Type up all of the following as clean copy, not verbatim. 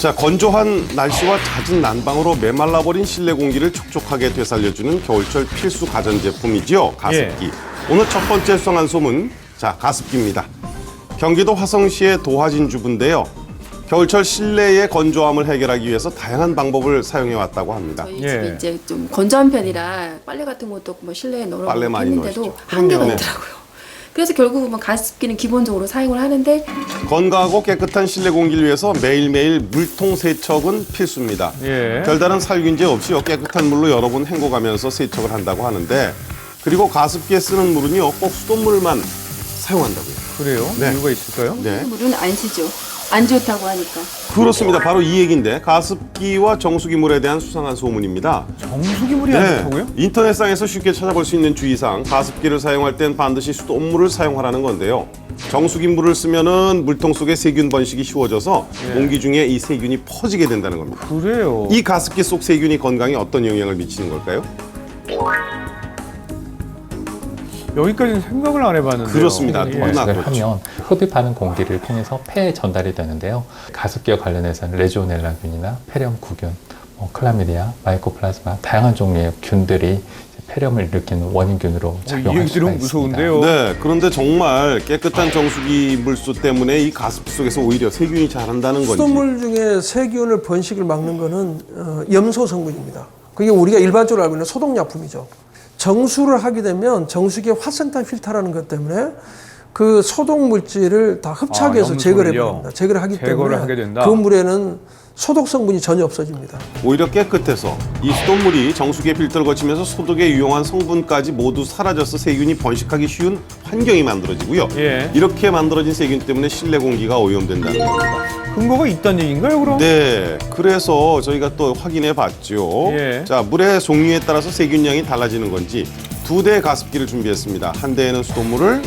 자, 건조한 날씨와 잦은 난방으로 메말라버린 실내 공기를 촉촉하게 되살려주는 겨울철 필수 가전제품이지요. 가습기. 오늘 첫 번째 수상한 소문, 자, 가습기입니다. 경기도 화성시의 도화진 주부인데요. 겨울철 실내의 건조함을 해결하기 위해서 다양한 방법을 사용해왔다고 합니다. 저희 집이 이제 좀 건조한 편이라 빨래 같은 것도 뭐 실내에 빨래 많이 넣어놓는데도 넣으시죠. 한계가 네. 있더라고요. 그래서 결국은 가습기는 기본적으로 사용을 하는데 건강하고 깨끗한 실내 공기를 위해서 매일매일 물통 세척은 필수입니다. 예. 별다른 살균제 없이요, 깨끗한 물로 여러 번 헹궈가면서 세척을 한다고 하는데, 그리고 가습기에 쓰는 물은요, 꼭 수돗물만 사용한다고요. 그래요? 네. 이유가 있을까요? 네. 물은 안 쓰죠. 안 좋다고 하니까. 그렇습니다. 바로 이 얘기인데, 가습기와 정수기 물에 대한 수상한 소문입니다. 정수기물이 안 좋다고요? 인터넷상에서 쉽게 찾아볼 수 있는 주의사항, 가습기를 사용할 땐 반드시 수돗물을 사용하라는 건데요. 정수기 물을 쓰면은 물통 속에 세균 번식이 쉬워져서 공기 중에 이 세균이 퍼지게 된다는 겁니다. 그래요. 이 가습기 속 세균이 건강에 어떤 영향을 미치는 걸까요? 여기까지는 생각을 안 해봤는데요. 그렇습니다. 예. 누구나 번식을 그렇죠. 하면 흡입하는 공기를 통해서 폐에 전달이 되는데요. 가습기와 관련해서는 레지오넬라균이나 폐렴구균, 클라미디아, 마이코플라즈마 다양한 종류의 균들이 폐렴을 일으키는 원인균으로 이 작용할 얘기 수가 들으면 있습니다. 무서운데요. 네, 그런데 정말 깨끗한 정수기 물수 때문에 이 가습기 속에서 오히려 세균이 자란다는 건지. 수돗물 중에 세균을 번식을 막는 거는 염소 성분입니다. 그게 우리가 일반적으로 알고 있는 소독약품이죠. 정수를 하게 되면 정수기에 활성탄 필터라는 것 때문에 그 소독 물질을 다 흡착해서 염소를요? 제거를 해버립니다. 제거를 하기 제거를 때문에 하게 된다? 그 물에는 소독 성분이 전혀 없어집니다. 오히려 깨끗해서 이 수돗물이 정수기의 필터를 거치면서 소독에 유용한 성분까지 모두 사라져서 세균이 번식하기 쉬운 환경이 만들어지고요. 예. 이렇게 만들어진 세균 때문에 실내 공기가 오염된다는 겁니다. 근거가 있다는 얘기인가요, 그럼? 네, 그래서 저희가 또 확인해 봤죠. 예. 자, 물의 종류에 따라서 세균량이 달라지는 건지 두 대의 가습기를 준비했습니다. 한 대에는 수돗물을,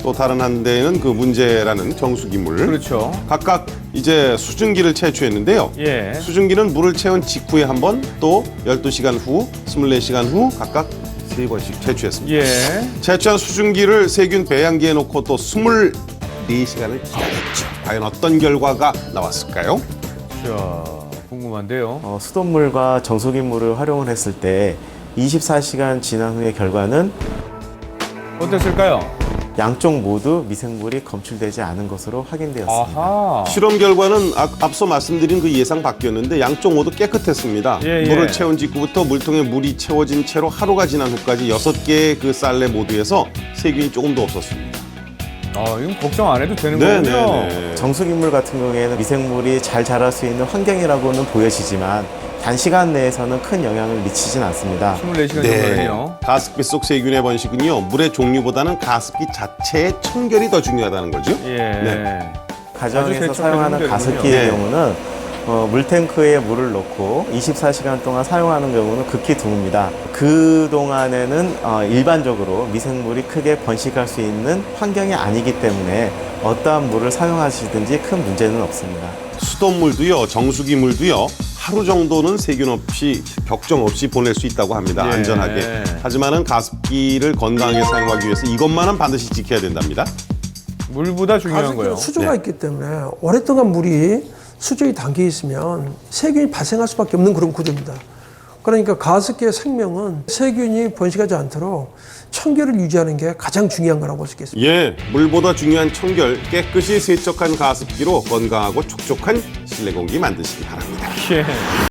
또 다른 한 대에는 그 문제라는 정수기물. 그렇죠. 각각 이제 수증기를 채취했는데요. 예. 수증기는 물을 채운 직후에 한 번, 또 12시간 후, 24시간 후 각각 3번씩 채취했습니다. 예. 채취한 수증기를 세균 배양기에 놓고 또 24시간을 기다렸죠. 과연 어떤 결과가 나왔을까요? 자, 궁금한데요. 수돗물과 정수기물을 활용을 했을 때 24시간 지난 후의 결과는 어땠을까요? 양쪽 모두 미생물이 검출되지 않은 것으로 확인되었습니다. 아하. 실험 결과는 앞서 말씀드린 그 예상 밖이었는데 양쪽 모두 깨끗했습니다. 예, 예. 물을 채운 직후부터 물통에 물이 채워진 채로 하루가 지난 후까지 6개의 그 쌀내 모두에서 세균이 조금도 없었습니다. 이건 걱정 안 해도 되는 거군요. 네네네. 정수기물 같은 경우에는 미생물이 잘 자랄 수 있는 환경이라고는 보여지지만 단시간 내에서는 큰 영향을 미치진 않습니다. 24시간 네. 정도는요. 가습기 속 세균의 번식은요, 물의 종류보다는 가습기 자체의 청결이 더 중요하다는 거죠. 예. 네. 아주 가정에서 세척하기 사용하는 힘들군요. 가습기의 네. 경우는 물탱크에 물을 넣고 24시간 동안 사용하는 경우는 극히 드뭅니다. 그동안에는 일반적으로 미생물이 크게 번식할 수 있는 환경이 아니기 때문에 어떠한 물을 사용하시든지 큰 문제는 없습니다. 수돗물도요, 정수기물도요, 하루 정도는 세균 없이, 걱정 없이 보낼 수 있다고 합니다. 예. 안전하게. 하지만은 가습기를 건강하게 사용하기 위해서 이것만은 반드시 지켜야 된답니다. 물보다 중요한 가습기는 거예요. 수조가 네. 있기 때문에 오랫동안 물이 수조에 담겨 있으면 세균이 발생할 수밖에 없는 그런 구조입니다. 그러니까 가습기의 생명은 세균이 번식하지 않도록 청결을 유지하는 게 가장 중요한 거라고 볼 수 있겠습니다. 예, 물보다 중요한 청결, 깨끗이 세척한 가습기로 건강하고 촉촉한 실내 공기 만드시기 바랍니다. 예.